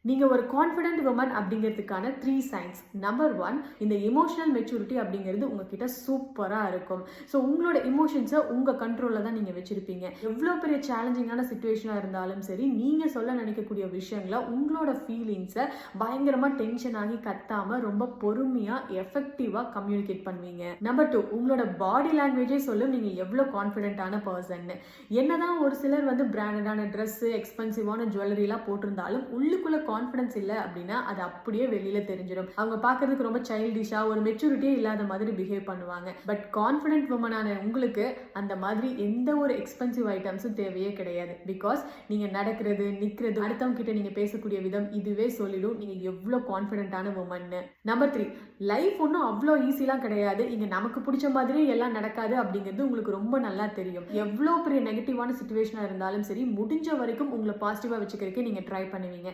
நீங்க ஒரு confident woman அப்படிங்கிறதுக்கான 3 சைன்ஸ். நம்பர் 1, இந்த எமோஷனல் மெச்சூரிட்டி அப்படிங்கிறது உங்ககிட்ட சூப்பரா இருக்கும். ஸோ உங்களோட எமோஷன்ஸை உங்க கண்ட்ரோல்ல தான் நீங்க வச்சிருப்பீங்க. எவ்வளோ பெரிய சேலஞ்சிங்கான சுச்சுவேஷனா இருந்தாலும் சரி, நீங்க சொல்ல நினைக்கக்கூடிய விஷயங்களை உங்களோட ஃபீலிங்ஸை பயங்கரமா டென்ஷன் ஆகி கத்தாம ரொம்ப பொறுமையா எஃபெக்டிவா கம்யூனிகேட் பண்ணுவீங்க. நம்பர் 2, உங்களோட பாடி லாங்குவேஜே சொல்லும் நீங்க எவ்வளோ கான்ஃபிடென்ட்டான பர்சன். என்னதான் ஒரு சிலர் பிராண்டடான ட்ரெஸ், எக்ஸ்பென்சிவான ஜுவல்லரிலாம் போட்டிருந்தாலும் உள்ளுக்குள்ள கான்ஃபிடன்ஸ் இல்லை அப்படின்னா அது அப்படியே வெளியில தெரிஞ்சிடும். அவங்க பார்க்கறதுக்கு ரொம்ப சைல்டிஷா, ஒரு மெச்சூரிட்டியே இல்லாத மாதிரி பிஹேவ் பண்ணுவாங்க. பட் கான்ஃபிடென்ட் உமனான உங்களுக்கு அந்த மாதிரி எந்த ஒரு எக்ஸ்பென்சிவ் ஐட்டம்ஸும் தேவையே கிடையாது. பிகாஸ் நீங்க நடக்கிறது, நிற்கிறது, அடுத்தவங்க கிட்ட நீங்க பேசக்கூடிய விதம் இதுவே சொல்லிடும் நீங்க எவ்வளோ கான்ஃபிடென்ட்டான உமன்னு. நம்பர் 3, லைஃப் ஒன்றும் அவ்வளோ ஈஸிலாம் கிடையாது. இங்க நமக்கு பிடிச்ச மாதிரியே எல்லாம் நடக்காது அப்படிங்கிறது உங்களுக்கு ரொம்ப நல்லா தெரியும். எவ்வளோ பெரிய நெகட்டிவான சுச்சுவேஷனா இருந்தாலும் சரி, முடிஞ்ச வரைக்கும் உங்களை பாசிட்டிவா வச்சுக்கிறதுக்கே நீங்க ட்ரை பண்ணுவீங்க.